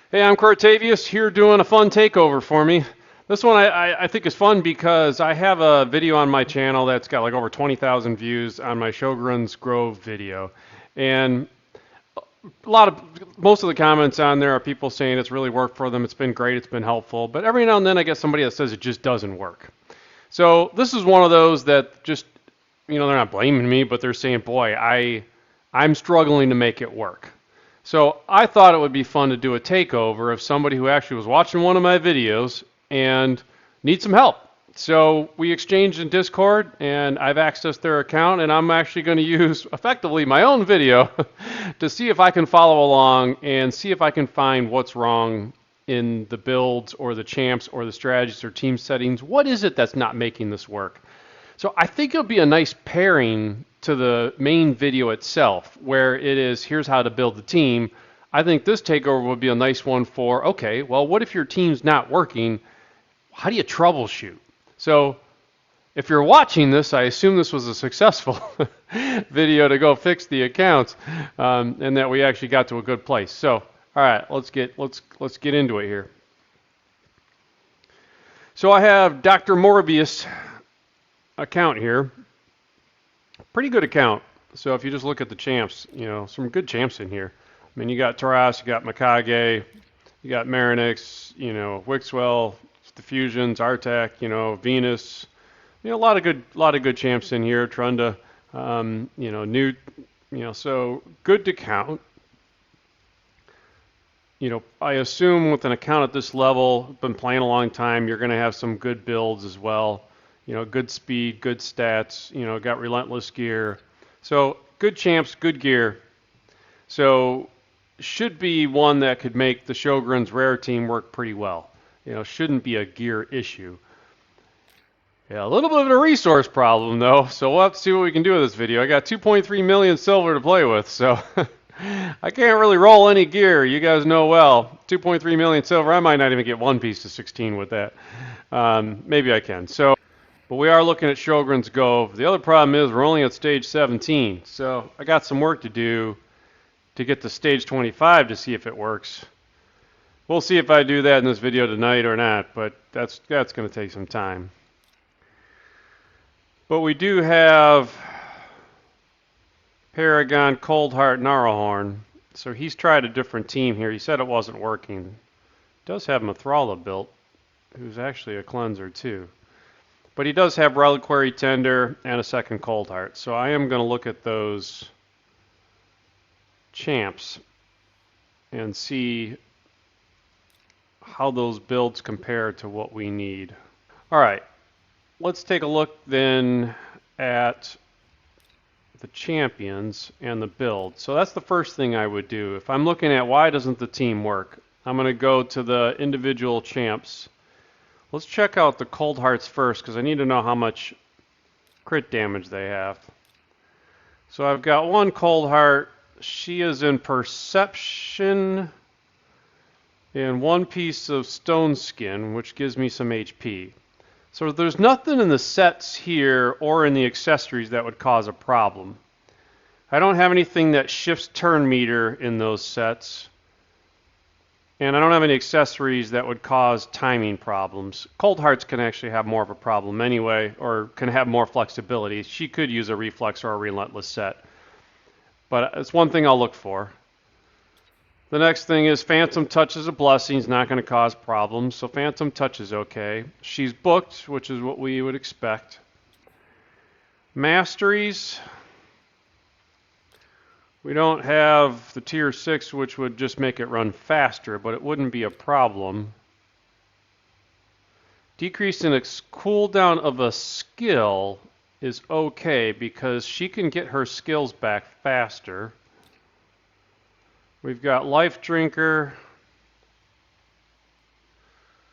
Hey, I'm Cortavius here doing a fun takeover for me. This one I think is fun because I have a video on my channel that's got like over 20,000 views on my Shogun's Grove video. And most of the comments on there are people saying it's really worked for them, it's been great, it's been helpful. But every now and then I get somebody that says it just doesn't work. So this is one of those that just, they're not blaming me, but they're saying, boy, I'm struggling to make it work. So I thought it would be fun to do a takeover of somebody who actually was watching one of my videos and needs some help. So we exchanged in Discord, and I've accessed their account, and I'm actually going to use effectively my own video to see if I can follow along and see if I can find what's wrong in the builds or the champs or the strategies or team settings. What is it that's not making this work? So I think it'll be a nice pairing to the main video itself, where it is, here's how to build the team. I think this takeover would be a nice one for, okay, well, what if your team's not working? How do you troubleshoot? So if you're watching this, I assume this was a successful video to go fix the accounts, and that we actually got to a good place. So, all right, let's get into it here. So I have Dr. Morbius account here. Pretty good account. So if you just look at the champs, some good champs in here. I mean, you got Taras, you got Mikage, you got Marinix, Wixwell, Diffusions, Artak, Venus. A lot of good champs in here. Trunda, Gnut, so good to count. I assume with an account at this level, been playing a long time, you're going to have some good builds as well. Good speed, good stats, got relentless gear. So good champs, good gear. So should be one that could make the Shogun's rare team work pretty well. Shouldn't be a gear issue. Yeah, a little bit of a resource problem though, so we'll have to see what we can do with this video. I got 2.3 million silver to play with, so I can't really roll any gear. You guys know well. 2.3 million silver, I might not even get one piece to 16 with that. Maybe I can. But we are looking at Shogun's Grove. The other problem is we're only at stage 17, so I got some work to do to get to stage 25 to see if it works. We'll see if I do that in this video tonight or not, but that's going to take some time. But we do have Paragon Coldheart Gnarlhorn, so he's tried a different team here. He said it wasn't working. Does have Mithrala built, who's actually a cleanser too. But he does have Rel Tender and a second Coldheart. So I am going to look at those champs and see how those builds compare to what we need. All right, let's take a look then at the champions and the build. So that's the first thing I would do. If I'm looking at why doesn't the team work, I'm going to go to the individual champs. Let's check out the Cold Hearts first because I need to know how much crit damage they have. So I've got one Cold Heart. She is in Perception and one piece of Stone Skin, which gives me some HP. So there's nothing in the sets here or in the accessories that would cause a problem. I don't have anything that shifts turn meter in those sets. And I don't have any accessories that would cause timing problems. Cold Hearts can actually have more of a problem anyway, or can have more flexibility. She could use a reflex or a relentless set. But it's one thing I'll look for. The next thing is Phantom Touch is a blessing. It's not going to cause problems. So Phantom Touch is okay. She's booked, which is what we would expect. Masteries. We don't have the tier 6, which would just make it run faster, but it wouldn't be a problem. Decrease in its cooldown of a skill is okay because she can get her skills back faster. We've got Life Drinker.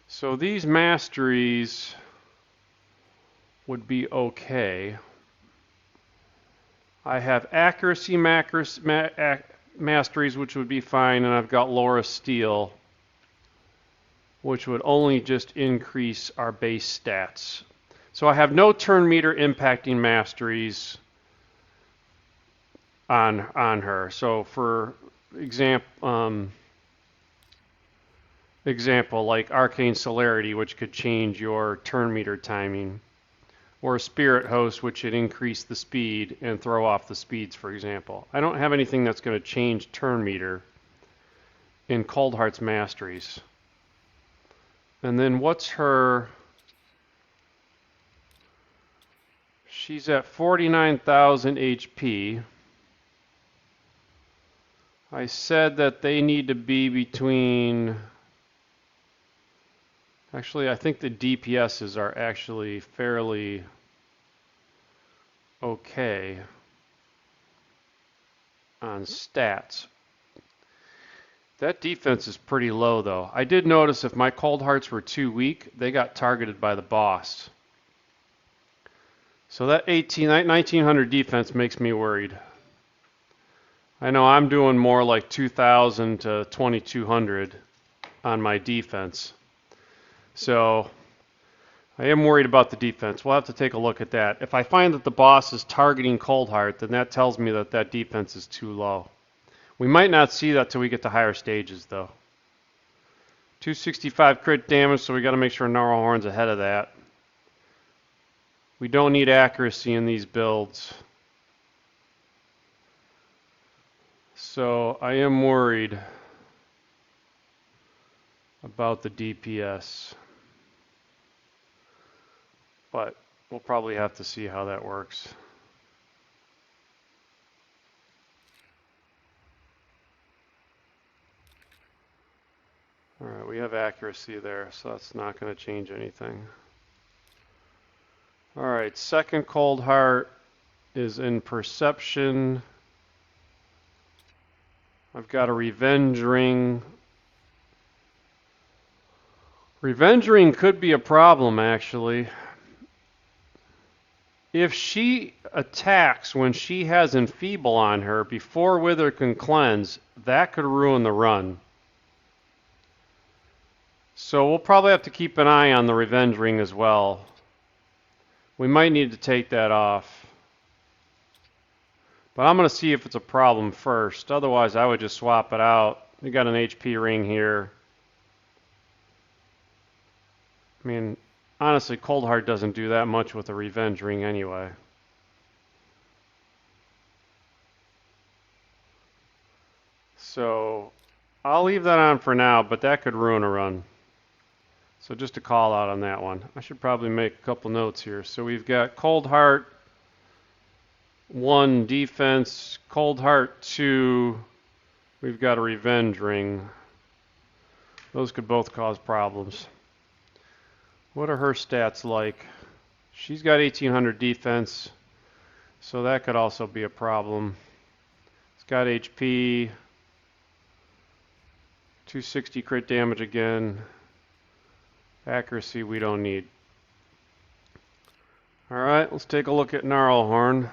So these masteries would be okay. I have accuracy masteries, which would be fine, and I've got Laura Steel, which would only just increase our base stats. So I have no turn meter impacting masteries on her. So for example, example, like Arcane Celerity, which could change your turn meter timing, or a Spirit Host, which would increase the speed and throw off the speeds, for example. I don't have anything that's going to change turn meter in Cold Heart's Masteries. And then what's her... She's at 49,000 HP. I said that they need to be between... Actually, I think the DPSs are actually fairly okay on stats. That defense is pretty low, though. I did notice if my Cold Hearts were too weak, they got targeted by the boss. So that 1900 defense makes me worried. I know I'm doing more like 2,000 to 2,200 on my defense. So I am worried about the defense. We'll have to take a look at that. If I find that the boss is targeting Cold Heart, then that tells me that that defense is too low. We might not see that till we get to higher stages, though. 265 crit damage, so we got to make sure Gnarlhorn's ahead of that. We don't need accuracy in these builds. So I am worried about the DPS. But we'll probably have to see how that works. Alright, we have accuracy there, so that's not going to change anything. Alright, second Cold Heart is in Perception. I've got a Revenge Ring. Revenge Ring could be a problem, actually. If she attacks when she has Enfeeble on her before Wither can cleanse, that could ruin the run. So we'll probably have to keep an eye on the Revenge Ring as well. We might need to take that off. But I'm going to see if it's a problem first. Otherwise, I would just swap it out. We got an HP ring here. I mean, honestly, Cold Heart doesn't do that much with a Revenge Ring anyway. So I'll leave that on for now, but that could ruin a run. So just a call out on that one. I should probably make a couple notes here. So we've got Cold Heart 1 defense, Cold Heart 2, we've got a Revenge Ring. Those could both cause problems. What are her stats like? She's got 1800 defense, so that could also be a problem. It's got HP, 260 crit damage again. Accuracy we don't need. Alright, let's take a look at Gnarlhorn.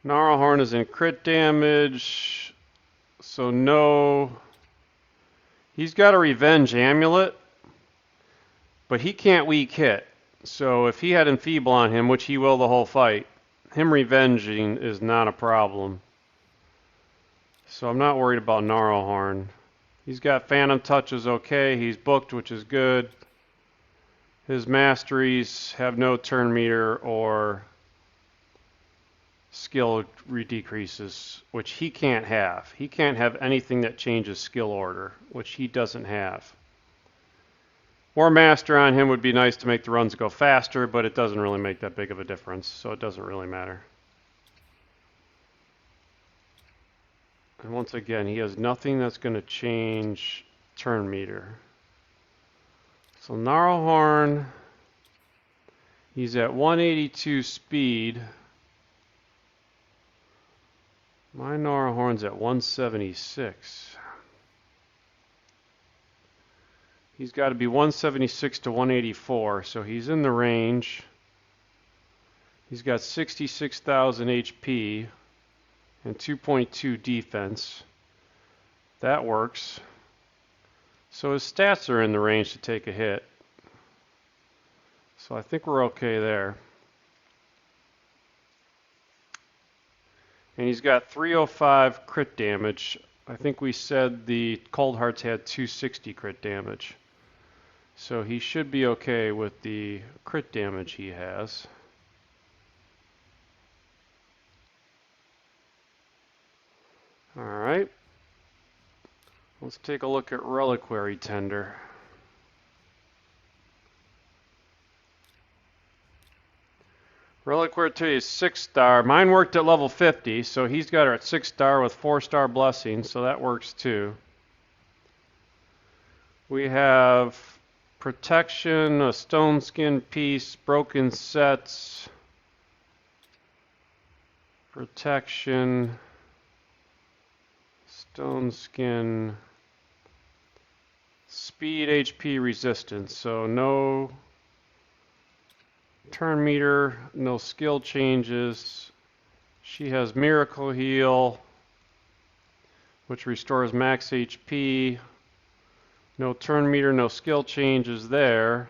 Gnarlhorn is in crit damage, so no. He's got a Revenge Amulet, but he can't weak hit. So if he had Enfeeble on him, which he will the whole fight, him revenging is not a problem. So I'm not worried about Gnarlhorn. He's got Phantom Touch is okay. He's booked, which is good. His masteries have no turn meter or skill decreases, which he can't have. He can't have anything that changes skill order, which he doesn't have. More master on him would be nice to make the runs go faster, but it doesn't really make that big of a difference, so it doesn't really matter. And once again, he has nothing that's going to change turn meter. So Gnarlhorn, he's at 182 speed. My Gnarlhorn's at 176. He's got to be 176 to 184, so he's in the range. He's got 66,000 HP and 2.2 defense. That works. So his stats are in the range to take a hit. So I think we're okay there. And he's got 305 crit damage. I think we said the Cold Hearts had 260 crit damage. So he should be okay with the crit damage he has. Alright. Let's take a look at Reliquary Tender. Reliquary Tender is 6-star. Mine worked at level 50, so he's got her at 6-star with 4-star blessing, so that works too. We have protection, a stone skin piece, broken sets, protection, stone skin, speed, HP, resistance. So no turn meter, no skill changes. She has Miracle Heal, which restores max HP. No turn meter, no skill changes there.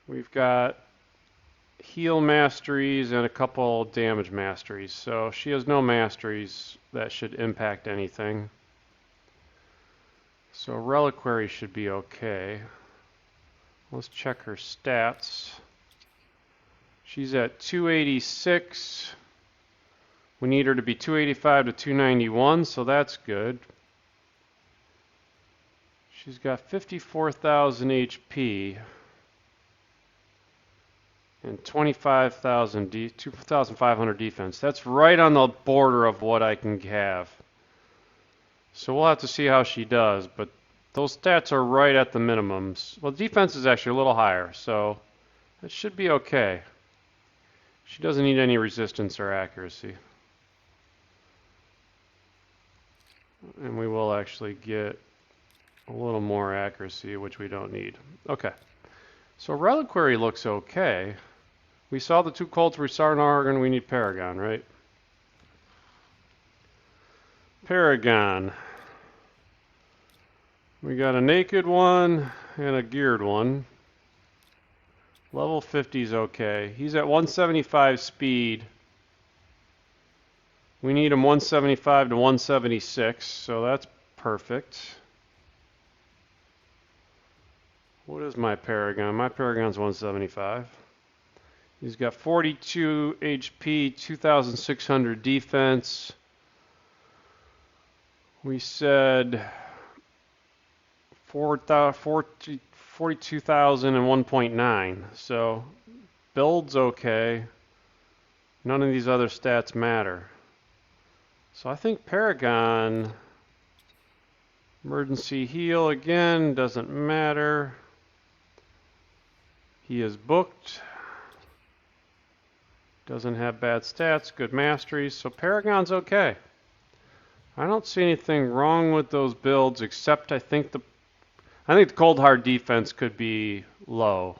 We've got heal masteries and a couple damage masteries. So she has no masteries that should impact anything. So Reliquary should be okay. Let's check her stats. She's at 286. We need her to be 285 to 291, so that's good. She's got 54,000 HP and 2,500 defense. That's right on the border of what I can have. So we'll have to see how she does, but those stats are right at the minimums. Well, defense is actually a little higher, so it should be okay. She doesn't need any resistance or accuracy. And we will actually get a little more accuracy, which we don't need. Okay. So Reliquary looks okay. We saw the 2 cults, we saw Gnarlhorn, we need Paragon, right? Paragon. We got a naked one and a geared one. Level 50 is okay. He's at 175 speed. We need him 175 to 176, so that's perfect. What is my Paragon? My Paragon's 175. He's got 42 HP, 2,600 defense. We said 42,000 and 1.9. So build's okay. None of these other stats matter. So I think Paragon, emergency heal again, doesn't matter. He is booked. Doesn't have bad stats, good masteries, so Paragon's okay. I don't see anything wrong with those builds, except I think the Cold Hard defense could be low.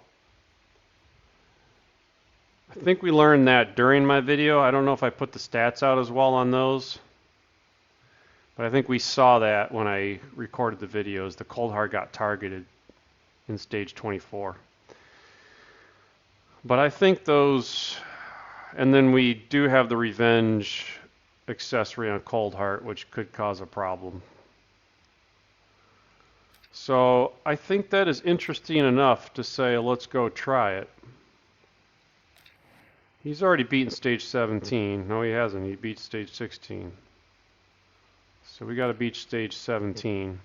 I think we learned that during my video. I don't know if I put the stats out as well on those. But I think we saw that when I recorded the videos. The Cold Hard got targeted in stage 24. But I think those, and then we do have the Revenge accessory on Cold Heart, which could cause a problem. So I think that is interesting enough to say, let's go try it. He's already beaten stage 17. No, he hasn't. He beat stage 16. So we got to beat stage 17.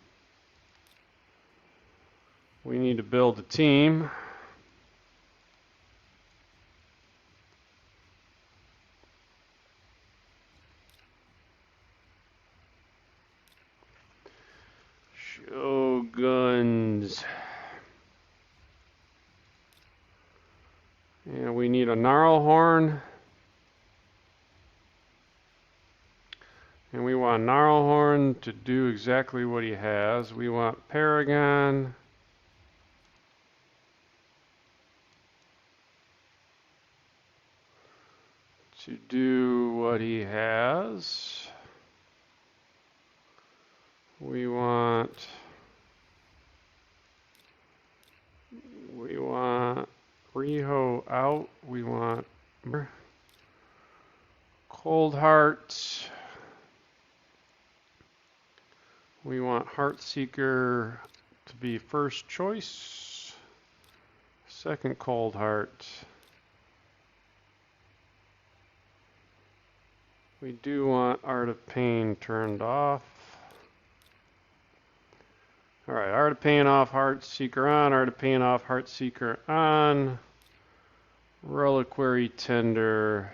We need to build a team. Shoguns. And we need a Gnarlhorn. And we want Gnarlhorn to do exactly what he has. We want Paragon. To do what he has. We want Riho out. We want Cold Heart. We want Heartseeker to be first choice. Second Cold Heart. We do want Art of Pain turned off. Alright, Art of Pain off, Heartseeker on, Art of Pain off, Heartseeker on. Reliquary Tender.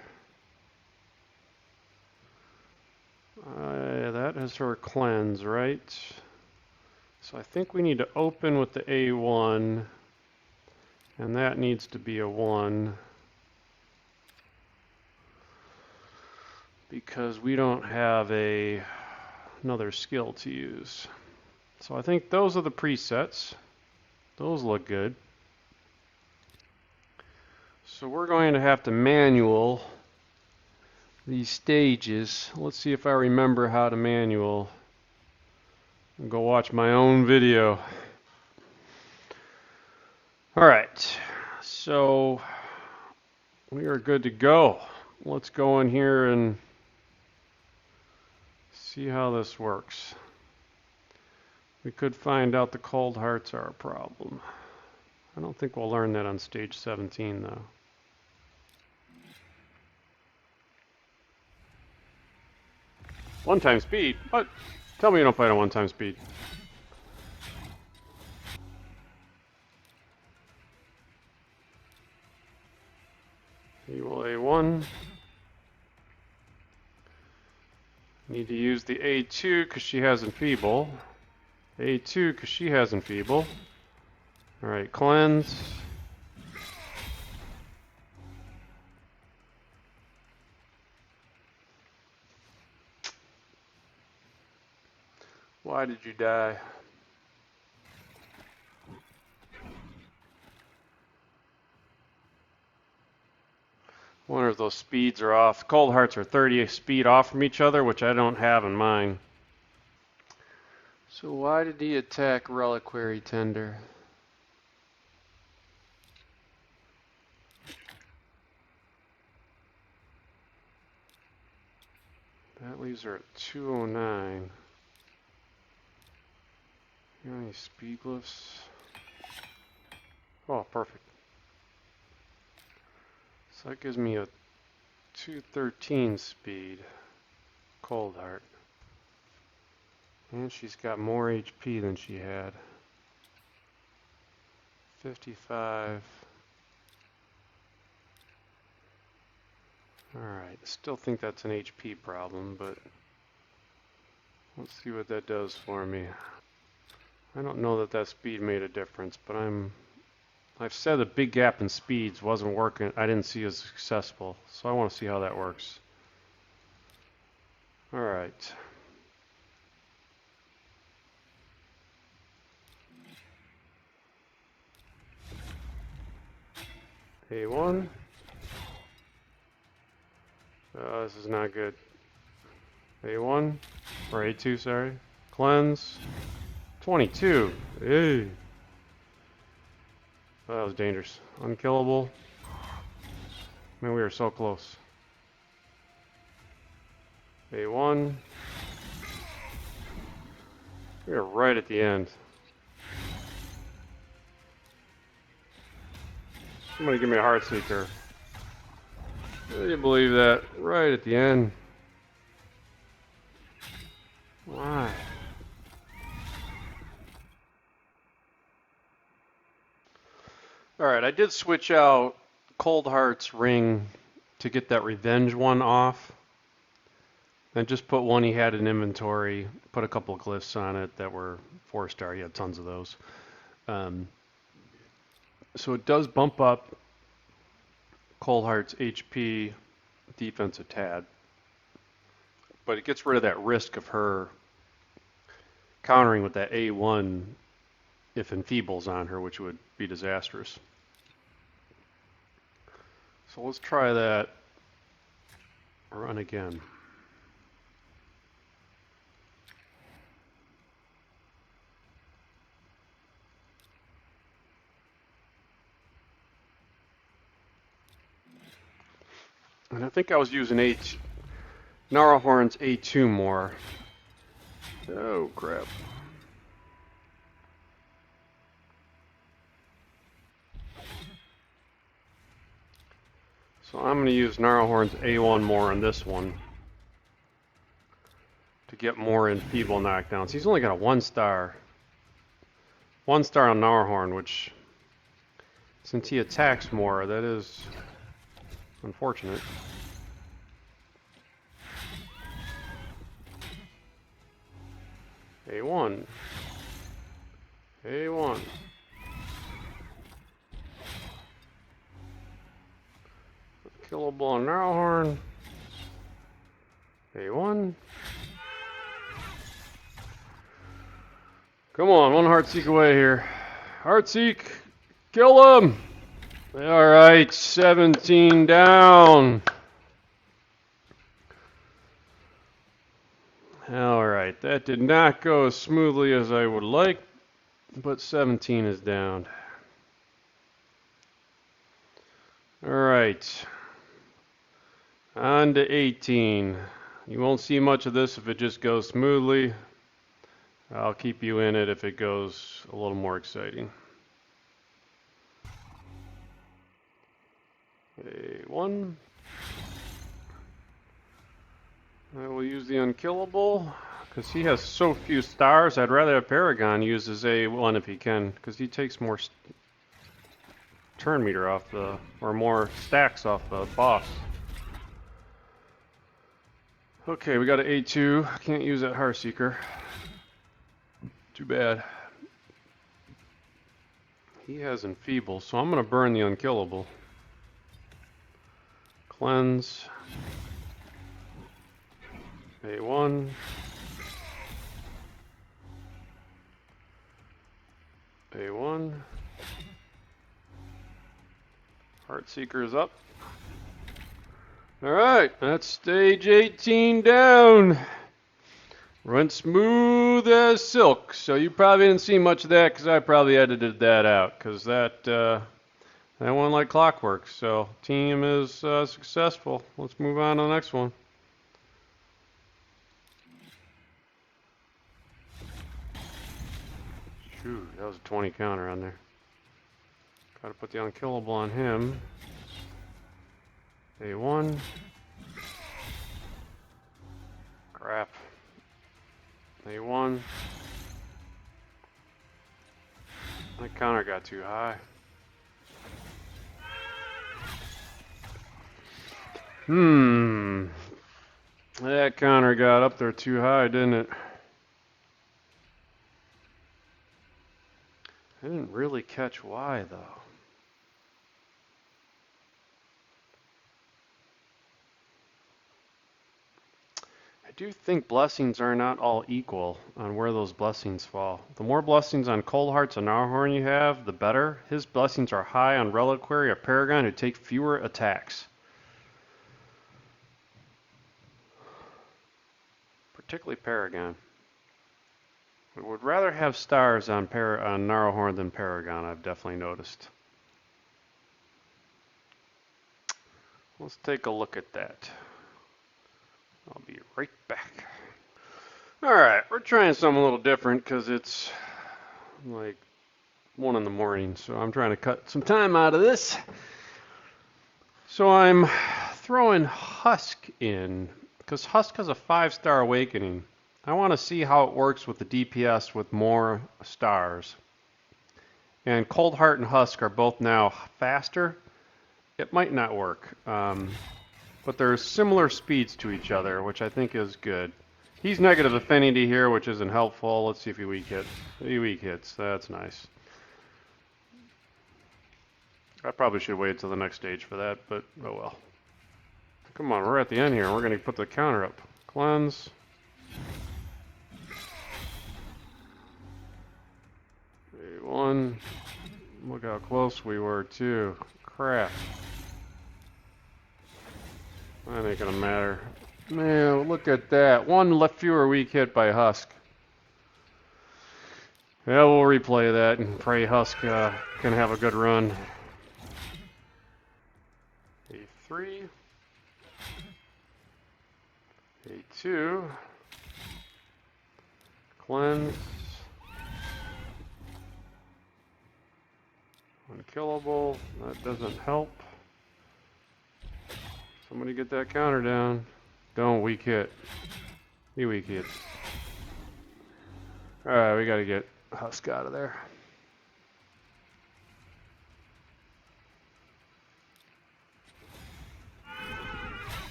That is her cleanse, right? So I think we need to open with the A1, and that needs to be a 1. Because we don't have another skill to use. So I think those are the presets. Those look good. So we're going to have to manual these stages. Let's see if I remember how to manual. I'll go watch my own video. Alright, so we are good to go. Let's go in here and see how this works. We could find out the cold hearts are a problem. I don't think we'll learn that on stage 17 though. One-time speed? What? Tell me you don't fight on one-time speed. Evil A1. Need to use the A2 because she has Enfeeble. A2 because she has Enfeeble. Alright, cleanse. Why did you die? Wonder if those speeds are off. Cold hearts are 30 speed off from each other, which I don't have in mine. So why did he attack Reliquary Tender? That leaves her at 209. You got any speed glyphs? Oh, perfect. So that gives me a 213 speed. Cold heart. And she's got more HP than she had. 55. Alright, still think that's an HP problem, but let's see what that does for me. I don't know that that speed made a difference, but I've said a big gap in speeds wasn't working. I didn't see as successful, so I want to see how that works. Alright. A1. This is not good. A1, or A2, sorry. Cleanse. 22. Hey. Oh, that was dangerous. Unkillable. Man, we are so close. A1. We are right at the end. Somebody give me a Heartseeker. Do you believe that? Right at the end. Why? Alright, I did switch out Cold Heart's ring to get that revenge one off. And just put one he had in inventory, put a couple of glyphs on it that were 4-star. He had tons of those. So it does bump up Cold Heart's HP defense a tad. But it gets rid of that risk of her countering with that A1 if Enfeeble's on her, which would be disastrous. So let's try that run again. And I think I was using Gnarlhorn's A2 more. Oh, crap. So I'm going to use Gnarlhorn's A1 more on this one to get more enfeeble knockdowns. He's only got a 1 star. 1 star on Gnarlhorn, which, since he attacks more, that is unfortunate. A1. A1. Killable on Gnarlhorn. A1. Come on, 1 Heartseek away here. Heartseek, kill him! Alright, 17 down. Alright, that did not go as smoothly as I would like, but 17 is down. Alright, on to 18. You won't see much of this if it just goes smoothly. I'll keep you in it if it goes a little more exciting. A1. I will use the unkillable, because he has so few stars. I'd rather have Paragon use his A1 if he can, because he takes more turn meter off the, or more stacks off the boss. Okay, we got an A2. Can't use that Heartseeker. Too bad. He has enfeeble, so I'm going to burn the unkillable. Cleanse. A1. A1. Heartseeker is up. Alright, that's stage 18 down. Went smooth as silk. So you probably didn't see much of that because I probably edited that out, because that went like clockwork. So team is successful. Let's move on to the next one. Shoot, that was a 20 counter on there. Gotta put the unkillable on him. A1. Crap. A1. That counter got too high. That counter got up there too high, didn't it? I didn't really catch why, though. I do think blessings are not all equal on where those blessings fall. The more blessings on Cold Hearts and Gnarlhorn you have, the better. His blessings are high on Reliquary or Paragon, who take fewer attacks. Particularly Paragon. I would rather have stars on Gnarlhorn than Paragon, I've definitely noticed. Let's take a look at that. I'll be right back. Alright, we're trying something a little different because it's like 1 in the morning, so I'm trying to cut some time out of this. So I'm throwing Husk in, because Husk has a 5-star awakening. I want to see how it works with the DPS with more stars. And Cold Heart and Husk are both now faster. It might not work. But there's similar speeds to each other, which I think is good. He's negative affinity here, which isn't helpful. Let's see if he weak hits. He weak hits. That's nice. I probably should wait till the next stage for that, but oh well. Come on, we're at the end here. We're going to put the counter up. Cleanse. A1. Look how close we were, too. Crap. That ain't gonna matter. Man, look at that. 1 left fewer weak hit by Husk. Yeah, we'll replay that and pray Husk can have a good run. A3. A2. Cleanse. Unkillable. That doesn't help. Somebody get that counter down. Don't weak hit. You weak hit. Alright, we gotta get Husk out of there.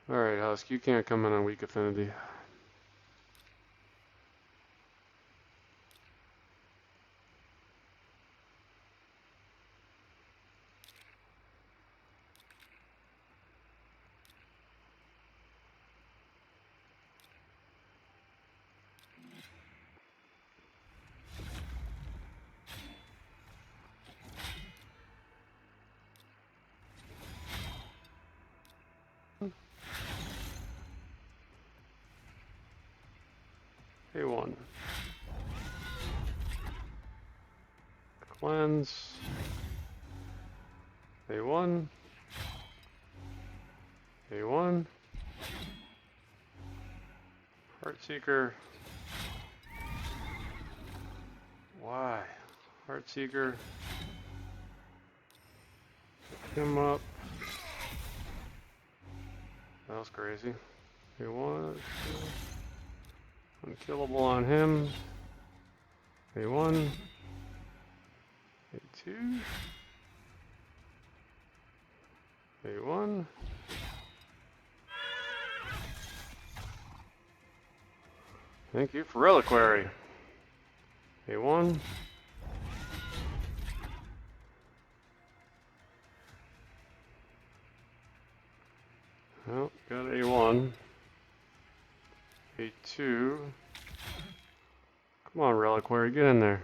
Alright, Husk, you can't come in on weak affinity. A1. Cleanse. A1. A1. Heartseeker. Why? Heartseeker. Pick him up. That was crazy. A1. Unkillable on him. A1. A2. A1. Thank you for Reliquary. A1. Well, got A1. A2. Come on, Reliquary, get in there.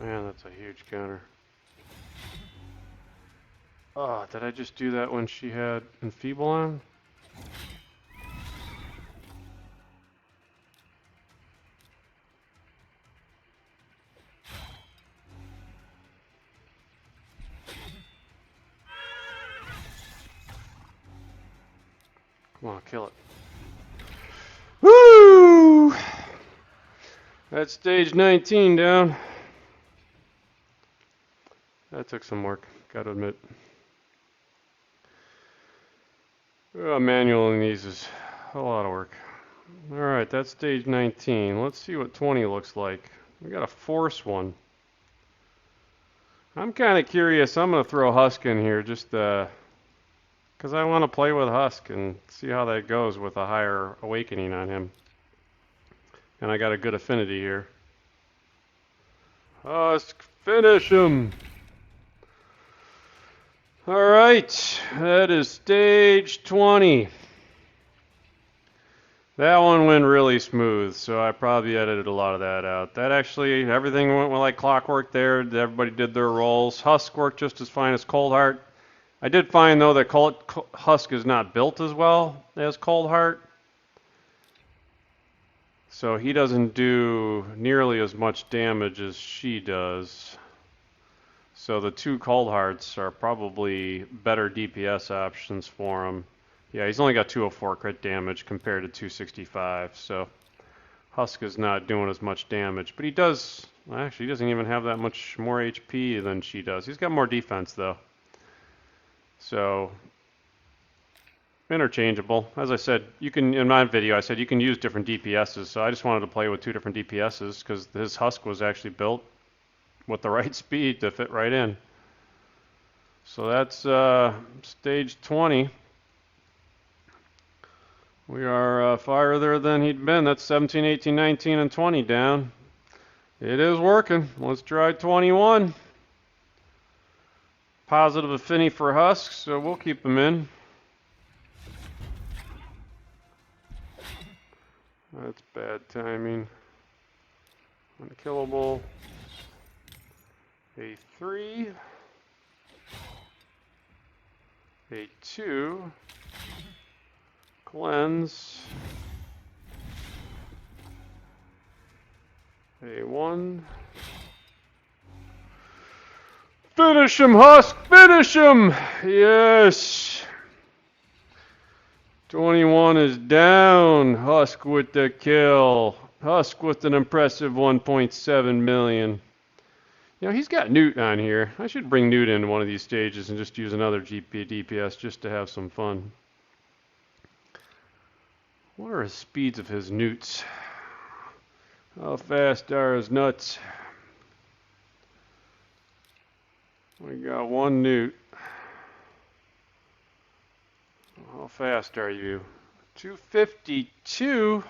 Man, that's a huge counter. Oh, did I just do that when she had Enfeeble on? Come on, kill it. Woo! That's stage 19 down. That took some work, gotta admit. Manual in these is a lot of work. Alright, that's stage 19. Let's see what 20 looks like. We got a force one. I'm kind of curious. I'm going to throw Husk in here just because I want to play with Husk and see how that goes with a higher awakening on him. And I got a good affinity here. Husk, finish him! Alright, that is stage 20. That one went really smooth, so I probably edited a lot of that out. That actually, everything went like clockwork there. Everybody did their roles. Husk worked just as fine as Coldheart. I did find, though, that Husk is not built as well as Coldheart. So he doesn't do nearly as much damage as she does. So the two Coldhearts are probably better DPS options for him. Yeah, he's only got 204 crit damage compared to 265, so Husk is not doing as much damage. But he does, actually, he doesn't even have that much more HP than she does. He's got more defense, though. So, interchangeable. As I said, you can, in my video, I said you can use different DPSs, so I just wanted to play with two different DPSs because his Husk was actually built with the right speed to fit right in. So that's stage 20. We are farther than he'd been. That's 17, 18, 19, and 20 down. It is working. Let's try 21. Positive affinity for Husk, so we'll keep him in. That's bad timing. Unkillable. A3. A2. Cleanse. A1. Finish him, Husk! Finish him! Yes! 21 is down. Husk with the kill. Husk with an impressive 1.7 million. You know, he's got Gnut on here. I should bring Gnut into one of these stages and just use another DPS just to have some fun. What are the speeds of his Gnuts? How fast are his nuts? We got one Gnut. How fast are you? 252?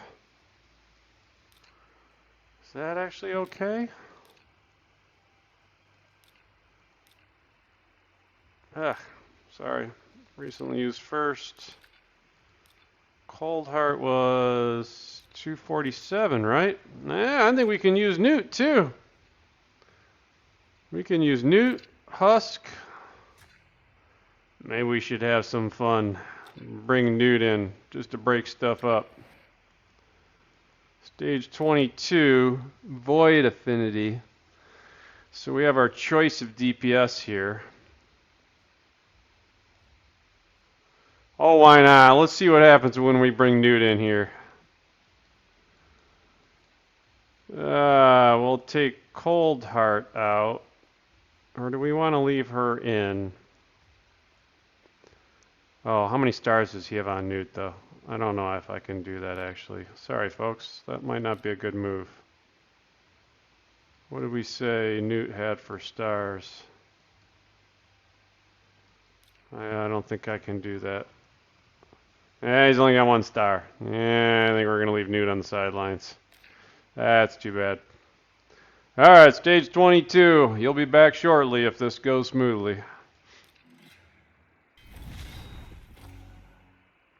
Is that actually okay? Sorry. Recently used first. Cold Heart was 247, right? Yeah, I think we can use Gnut too. We can use Gnut, Husk. Maybe we should have some fun. Bring Gnut in just to break stuff up. Stage 22, Void Affinity. So we have our choice of DPS here. Oh, why not? Let's see what happens when we bring Gnut in here. We'll take Cold Heart out. Or do we want to leave her in? Oh, how many stars does he have on Gnut, though? I don't know if I can do that, actually. Sorry, folks. That might not be a good move. What did we say Gnut had for stars? I don't think I can do that. He's only got 1 star. Yeah, I think we're going to leave Gnut on the sidelines. That's too bad. Alright, stage 22. You'll be back shortly if this goes smoothly.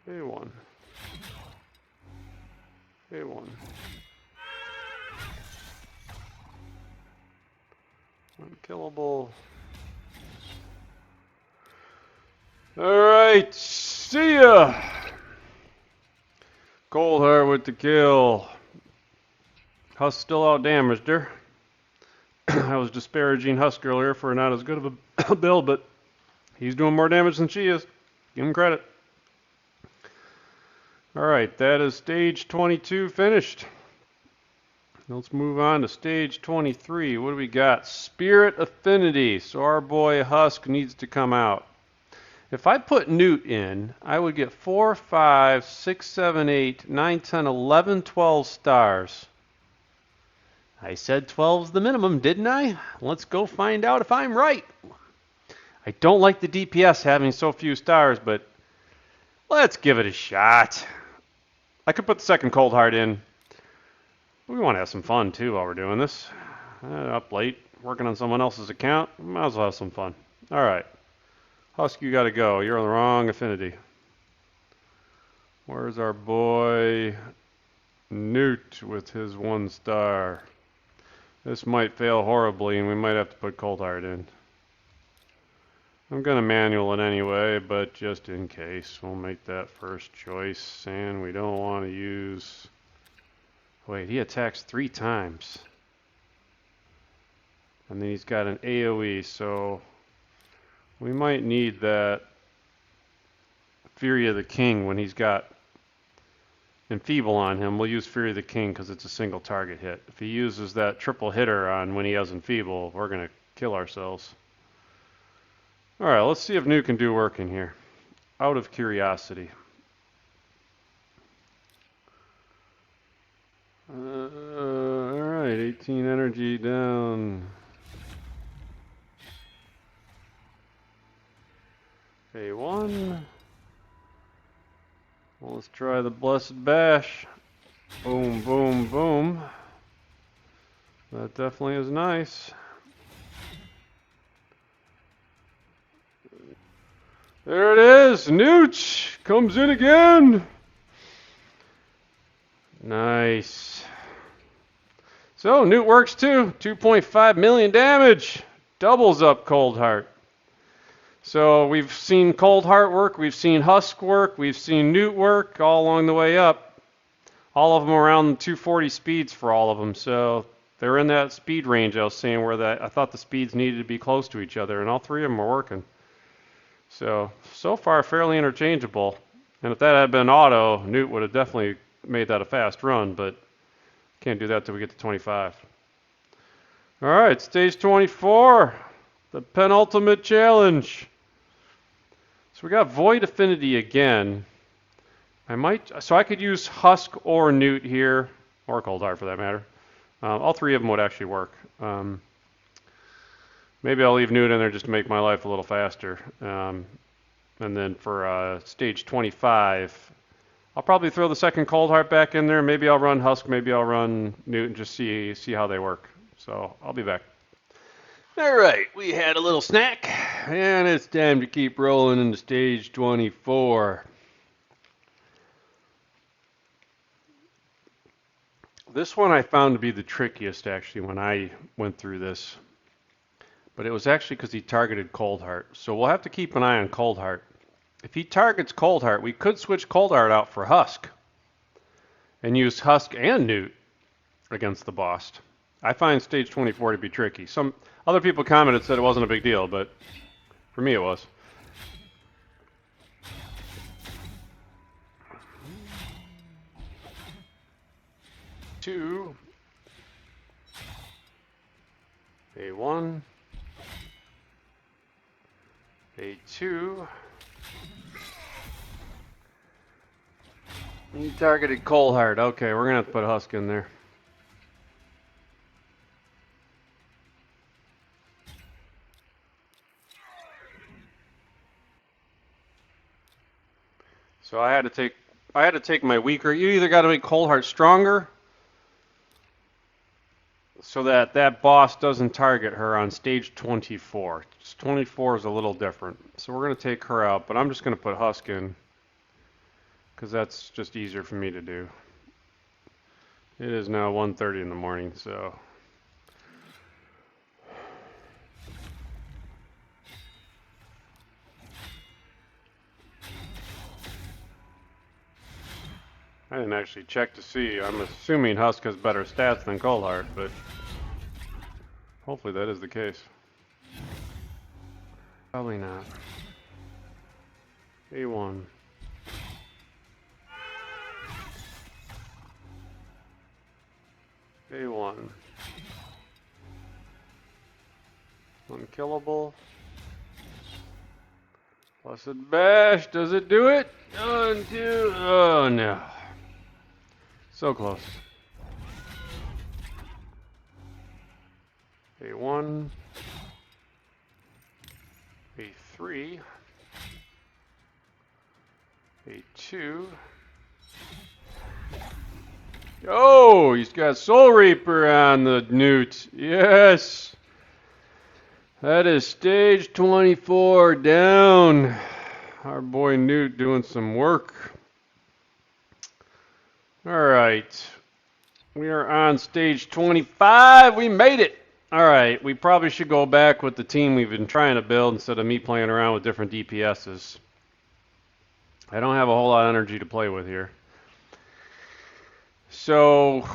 A1. A1. Unkillable. Alright, see ya! Cold Heart with the kill. Husk still out damaged her. I was disparaging Husk earlier for not as good of a build, but he's doing more damage than she is. Give him credit. Alright, that is stage 22 finished. Let's move on to stage 23. What do we got? Spirit Affinity. So our boy Husk needs to come out. If I put Gnut in, I would get 4, 5, 6, 7, 8, 9, 10, 11, 12 stars. I said 12's the minimum, didn't I? Let's go find out if I'm right. I don't like the DPS having so few stars, but let's give it a shot. I could put the second Cold Heart in. We want to have some fun, too, while we're doing this. Up late, working on someone else's account. Might as well have some fun. All right. Husk, you got to go. You're on the wrong affinity. Where's our boy Gnut with his 1 star? This might fail horribly, and we might have to put Cold Heart in. I'm going to manual it anyway, but just in case, we'll make that first choice. And we don't want to use... Wait, he attacks 3 times. And then he's got an AoE, so we might need that Fury of the King when he's got Enfeeble on him. We'll use Fury of the King because it's a single target hit. If he uses that triple hitter on when he has Enfeeble, we're going to kill ourselves. Alright, let's see if Gnut can do work in here. Out of curiosity. Alright, 18 energy down. A1. Well, let's try the Blessed Bash. Boom, boom, boom. That definitely is nice. There it is! Gnut comes in again! Nice. So, Gnut works too. 2.5 million damage. Doubles up Cold Heart. So we've seen Cold Heart work, we've seen Husk work, we've seen Gnut work all along the way up. All of them around 240 speeds for all of them. So they're in that speed range I was saying where I thought the speeds needed to be close to each other, and all three of them are working. So far fairly interchangeable. And if that had been auto, Gnut would have definitely made that a fast run, but can't do that till we get to 25. All right, stage 24, the penultimate challenge. So we got Void Affinity again. So I could use Husk or Gnut here, or Cold Heart for that matter. All three of them would actually work. Maybe I'll leave Gnut in there just to make my life a little faster. And then for stage 25, I'll probably throw the second Cold Heart back in there. Maybe I'll run Husk, maybe I'll run Gnut and just see how they work. So I'll be back. All right, we had a little snack, and it's time to keep rolling into stage 24. This one I found to be the trickiest actually when I went through this. But it was actually because he targeted Cold Heart. So we'll have to keep an eye on Cold Heart. If he targets Cold Heart, we could switch Cold Heart out for Husk and use Husk and Gnut against the boss. I find stage 24 to be tricky. Some other people commented said it wasn't a big deal, but for me it was. Two. A1. A2. He targeted Cold Heart. Okay, we're going to have to put Husk in there. So I had to take my weaker. You either got to make Cold Heart stronger so that boss doesn't target her on stage 24. 24 is a little different. So we're going to take her out, but I'm just going to put Husk in because that's just easier for me to do. It is now 1:30 in the morning, so I didn't actually check to see. I'm assuming Husk has better stats than Cold Heart, but hopefully that is the case. Probably not. A1. A1. Unkillable. Blessed Bash, does it do it? 1, 2, oh no. So close. A1. A3. A2. Oh, he's got Soul Reaper on the Gnut. Yes. That is stage 24 down. Our boy Gnut doing some work. All right. We are on stage 25. We made it. All right. We probably should go back with the team we've been trying to build instead of me playing around with different DPSs. I don't have a whole lot of energy to play with here. So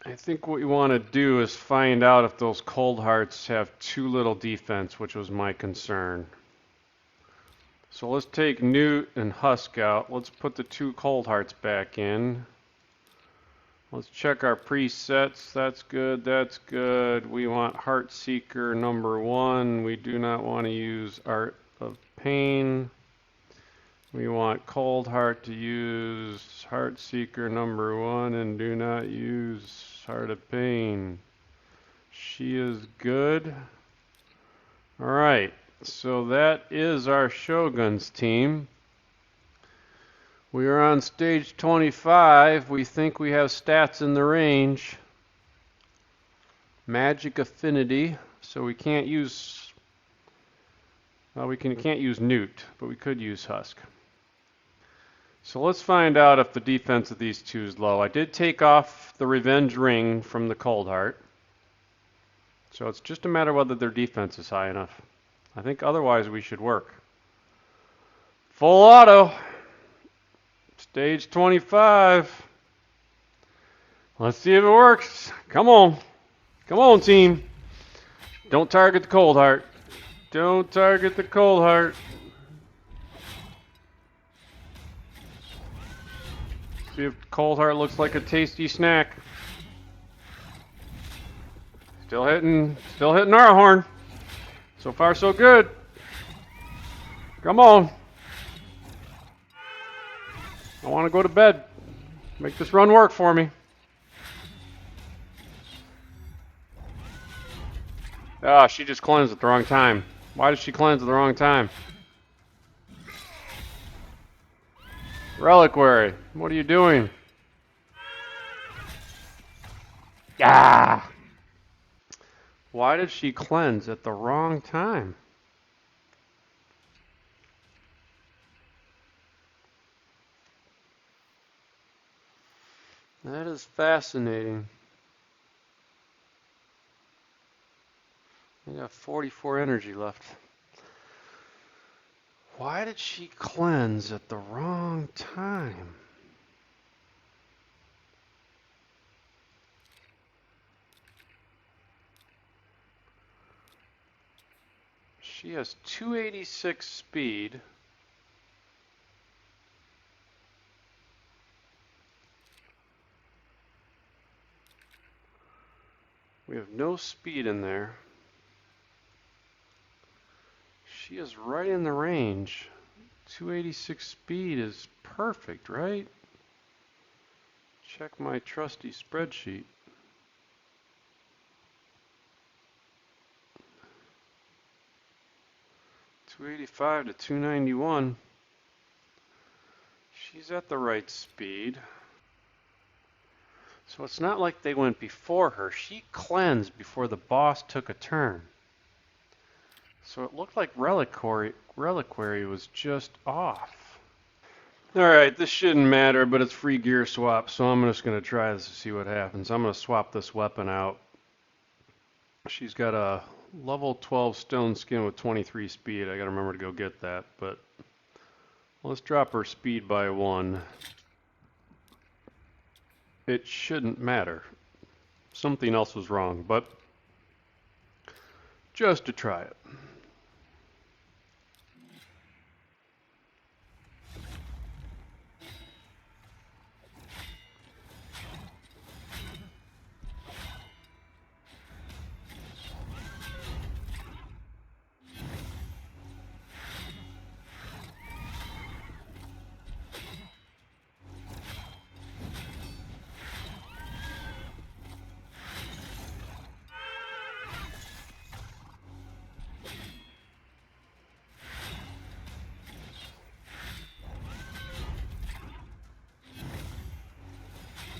I think what we want to do is find out if those Cold Hearts have too little defense, which was my concern. So let's take Gnut and Husk out. Let's put the 2 Cold Hearts back in. Let's check our presets. That's good. That's good. We want Heart Seeker number 1. We do not want to use Art of Pain. We want Cold Heart to use Heart Seeker number 1 and do not use Heart of Pain. She is good. All right, so that is our Shogun's team. We are on stage 25. We think we have stats in the range. Magic Affinity, so we can't use. Well, we can't use Gnut, but we could use Husk. So let's find out if the defense of these two is low. I did take off the Revenge Ring from the Cold Heart. So it's just a matter of whether their defense is high enough. I think otherwise we should work. Full auto. Stage 25. Let's see if it works. Come on. Come on, team. Don't target the cold heart. Don't target the cold heart. See if cold heart looks like a tasty snack. Still hitting Gnarlhorn. So far, so good. Come on. I want to go to bed. Make this run work for me. Ah, she just cleansed at the wrong time. Why did she cleanse at the wrong time? Reliquary, what are you doing? Ah! Why did she cleanse at the wrong time? That is fascinating. I got 44 energy left. Why did she cleanse at the wrong time? She has 286 speed. We have no speed in there. She is right in the range. 286 speed is perfect, right? Check my trusty spreadsheet. .285 to 291. She's at the right speed. So it's not like they went before her. She cleansed before the boss took a turn. So it looked like Reliquary was just off. Alright, this shouldn't matter, but it's free gear swap, so I'm just going to try this to see what happens. I'm going to swap this weapon out. She's got a level 12 stone skin with 23 speed. I got to remember to go get that, but let's drop her speed by 1. It shouldn't matter. Something else was wrong, but just to try it.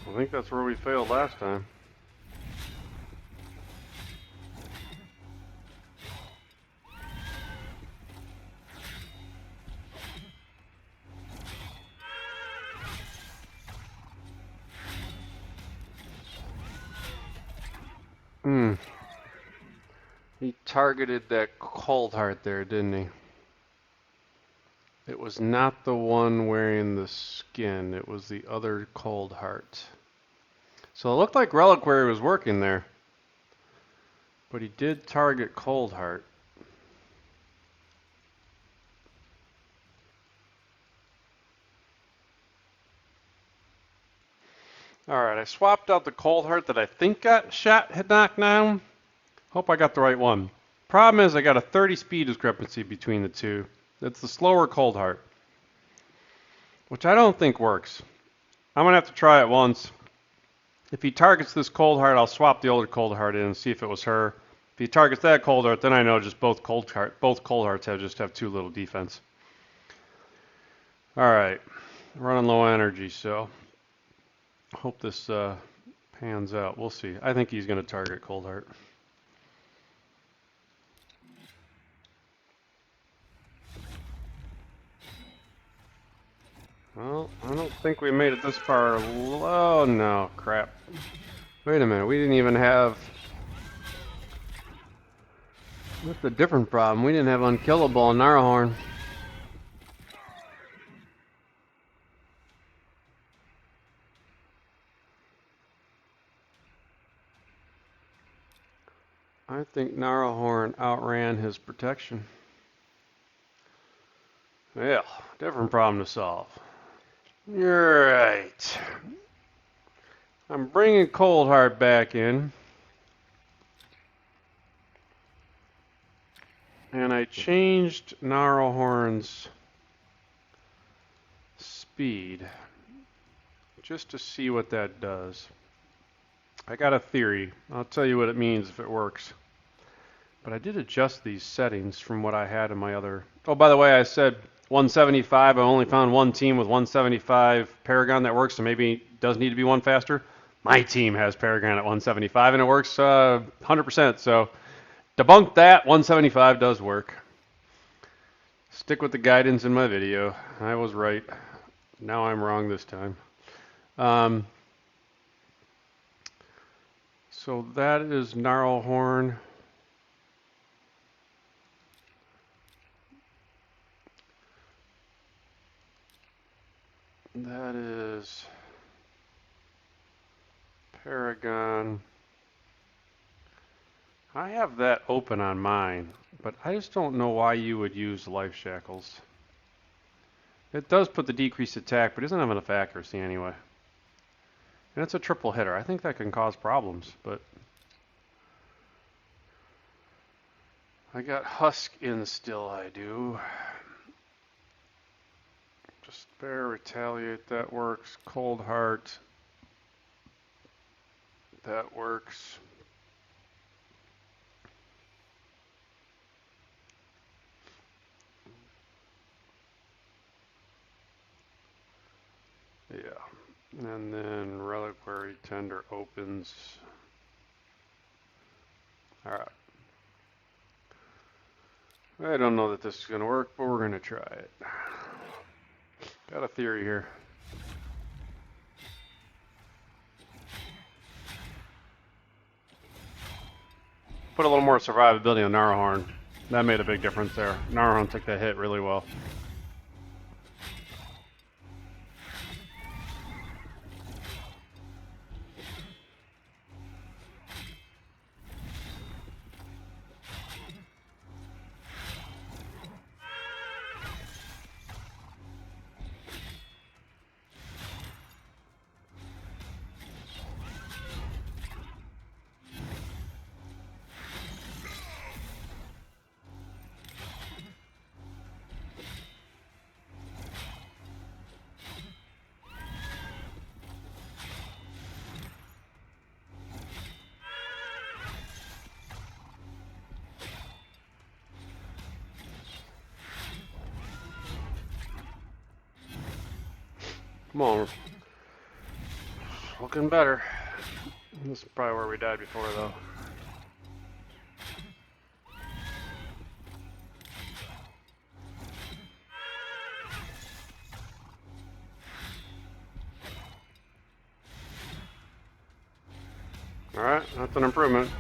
I think that's where we failed last time. He targeted that cold heart there, didn't he? It was not the one wearing the skin. It was the other cold heart. So it looked like Reliquary was working there. But he did target cold heart. Alright, I swapped out the cold heart that I think got had knocked down. Hope I got the right one. Problem is I got a 30 speed discrepancy between the two. It's the slower cold heart, which I don't think works. I'm gonna have to try it once. If he targets this cold heart, I'll swap the older cold heart in and see if it was her. If he targets that cold heart, then I know just both cold hearts have too little defense. Alright, running low energy, so hope this pans out. We'll see. I think he's going to target cold heart. Well, I don't think we made it this far. Oh no, crap. Wait a minute, we didn't even have... That's a different problem. We didn't have unkillable on Gnarlhorn. I think Gnarlhorn outran his protection. Yeah, different problem to solve. You're right. I'm bringing Coldheart back in. And I changed Gnarlhorn's speed just to see what that does. I got a theory. I'll tell you what it means if it works. But I did adjust these settings from what I had in my other... Oh, by the way, I said 175. I only found one team with 175 Paragon that works, so maybe it does need to be one faster. My team has Paragon at 175, and it works 100%. So debunk that. 175 does work. Stick with the guidance in my video. I was right. Now I'm wrong this time. So that is Gnarlhorn. That is Paragon. I have that open on mine, but I just don't know why you would use Life Shackles. It does put the decreased attack, but it doesn't have enough accuracy anyway. And it's a triple hitter. I think that can cause problems, but I got Husk in still, I do. Despair, Retaliate, that works. Coldheart, that works. Yeah, and then Reliquary Tender opens. Alright. I don't know that this is going to work, but we're going to try it. Got a theory here. Put a little more survivability on Gnarlhorn. That made a big difference there. Gnarlhorn took that hit really well. Come on. Looking better. This is probably where we died before, though. Alright, that's an improvement.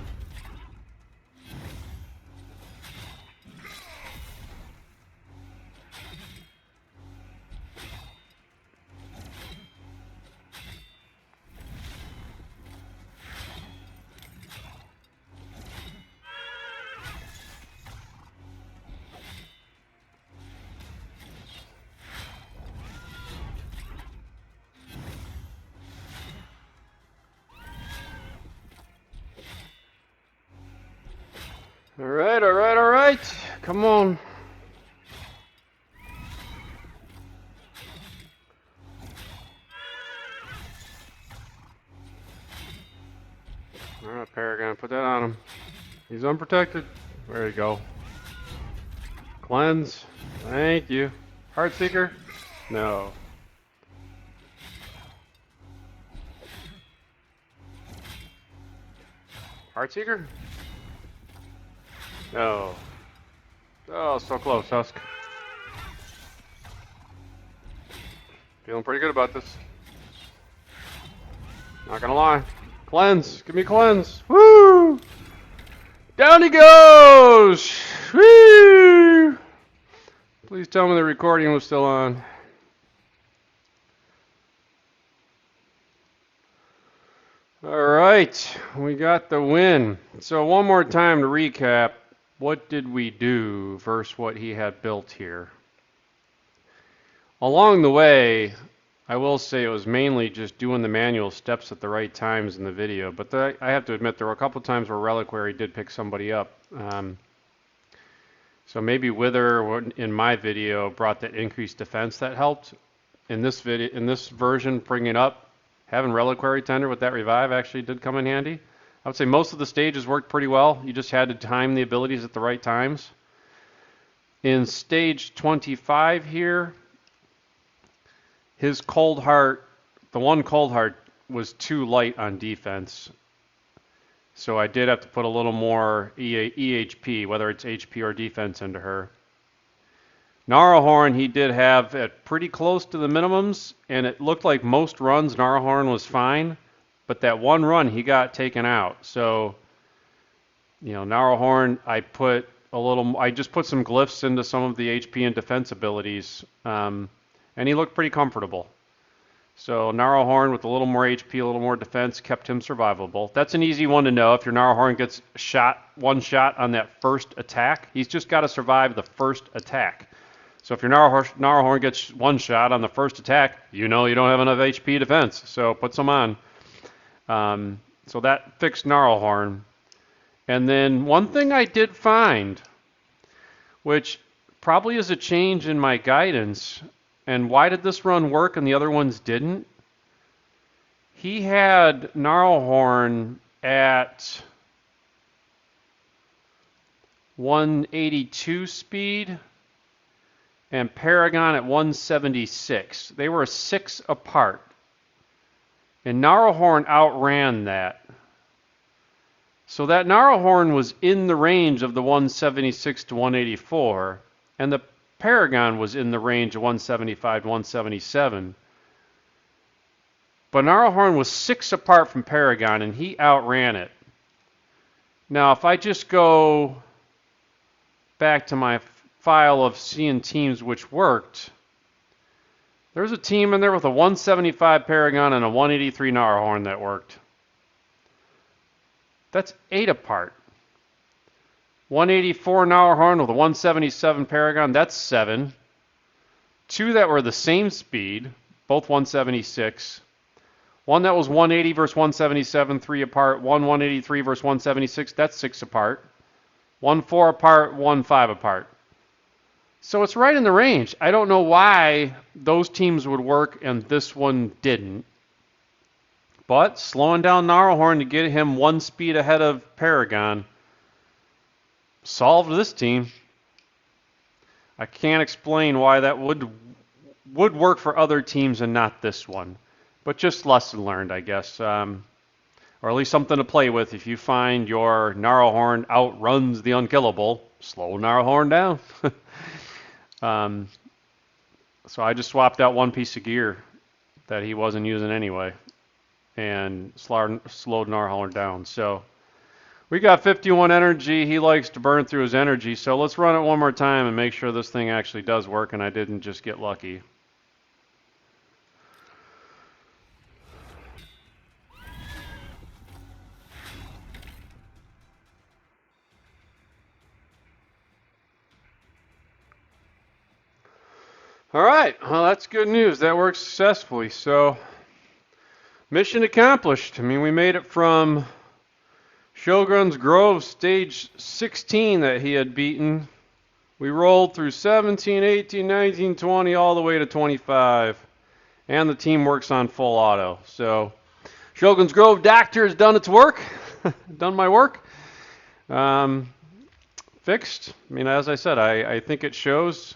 Alright, alright, alright. Come on. Alright, Paragon, put that on him. He's unprotected. There you go. Cleanse. Thank you. Heartseeker? No. Heartseeker? No. Oh, so close, Husk. Feeling pretty good about this. Not gonna lie. Cleanse. Give me cleanse. Woo! Down he goes! Woo! Please tell me the recording was still on. All right, we got the win. So one more time to recap, what did we do versus what he had built here? Along the way, I will say it was mainly just doing the manual steps at the right times in the video, but I have to admit there were a couple times where Reliquary did pick somebody up. So maybe Wither in my video brought that increased defense that helped. In this version, bringing up having Reliquary Tender with that revive actually did come in handy. I would say most of the stages worked pretty well. You just had to time the abilities at the right times. In stage 25 here, his Cold Heart, the one Cold Heart was too light on defense. So I did have to put a little more EHP, whether it's HP or defense, into her. Gnarlhorn he did have at pretty close to the minimums, and it looked like most runs Gnarlhorn was fine, but that one run he got taken out. So, Gnarlhorn I just put some glyphs into some of the HP and defense abilities, and he looked pretty comfortable. So Gnarlhorn with a little more HP, a little more defense kept him survivable. That's an easy one to know. If your Gnarlhorn gets one shot on that first attack, he's just got to survive the first attack. So if your Gnarlhorn gets one shot on the first attack, you don't have enough HP defense. So put some on. So that fixed Gnarlhorn. And then one thing I did find, which probably is a change in my guidance, and why did this run work and the other ones didn't? He had Gnarlhorn at 182 speed and Paragon at 176. They were 6 apart. And Gnarlhorn outran that. So that Gnarlhorn was in the range of the 176 to 184, and the Paragon was in the range of 175 to 177. But Gnarlhorn was 6 apart from Paragon, and he outran it. Now, if I just go back to my file of seeing teams which worked, there's a team in there with a 175 Paragon and a 183 Gnarlhorn that worked. That's 8 apart. 184 Gnarlhorn with a 177 Paragon, that's 7. 2 that were the same speed, both 176. 1 that was 180 versus 177, 3 apart. 183 versus 176, that's 6 apart. 1 4 apart, 1 5 apart. So it's right in the range. I don't know why those teams would work and this one didn't. But slowing down Gnarlhorn to get him 1 speed ahead of Paragon solved this team. I can't explain why that would work for other teams and not this one. But just lesson learned, I guess. Or at least something to play with. If you find your Gnarlhorn outruns the unkillable, slow Gnarlhorn down. So I just swapped out one piece of gear that he wasn't using anyway and slowed Gnarlhorn down. So we got 51 energy. He likes to burn through his energy. So let's run it one more time and make sure this thing actually does work and I didn't just get lucky. All right, well, that's good news. That worked successfully. So, mission accomplished. I mean, we made it from Shogun's Grove stage 16 that he had beaten. We rolled through 17, 18, 19, 20, all the way to 25. And the team works on full auto. So, Shogun's Grove Doctor has done its work. Done my work. Fixed. I mean, as I said, I think it shows.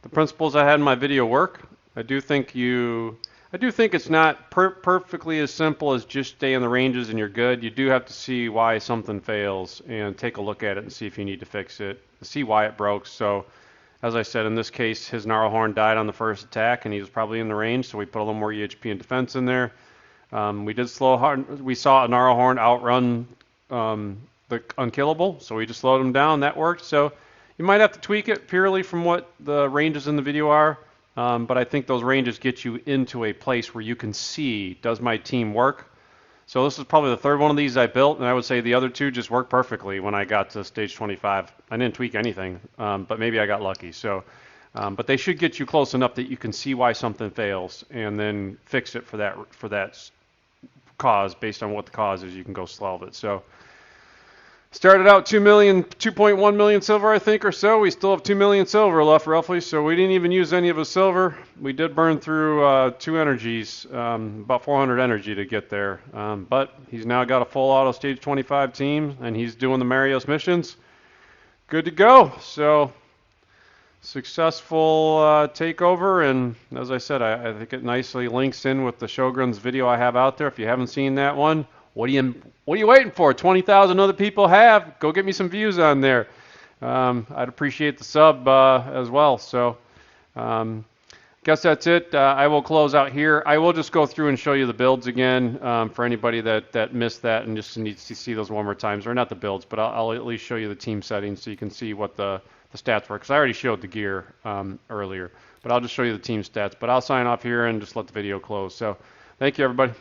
The principles I had in my video work. I do think it's not perfectly as simple as just stay in the ranges and you're good. You do have to see why something fails and take a look at it and see if you need to fix it, see why it broke. So, as I said, in this case, his Gnarlhorn died on the first attack and he was probably in the range, so we put a little more EHP and defense in there. We saw a Gnarlhorn outrun the unkillable, so we just slowed him down. That worked. So you might have to tweak it purely from what the ranges in the video are, but I think those ranges get you into a place where you can see, does my team work? So this is probably the third one of these I built, and I would say the other two just worked perfectly when I got to stage 25. I didn't tweak anything, but maybe I got lucky. So, but they should get you close enough that you can see why something fails, and then fix it for that cause based on what the cause is. You can go solve it. So. Started out 2.1 million silver, I think, or so. We still have 2 million silver left, roughly, so we didn't even use any of his silver. We did burn through 2 energies, about 400 energy to get there. But he's now got a full auto stage 25 team, and he's doing the Marios missions. Good to go. So, successful takeover, and as I said, I think it nicely links in with the Shogun's video I have out there. If you haven't seen that one, what are you waiting for? 20,000 other people have. Go get me some views on there. I'd appreciate the sub as well. So, guess that's it. I will close out here. I will just go through and show you the builds again for anybody that missed that and just needs to see those one more times, or not the builds, but I'll at least show you the team settings so you can see what the stats were, because I already showed the gear earlier, but I'll just show you the team stats. But I'll sign off here and just let the video close. So, thank you, everybody.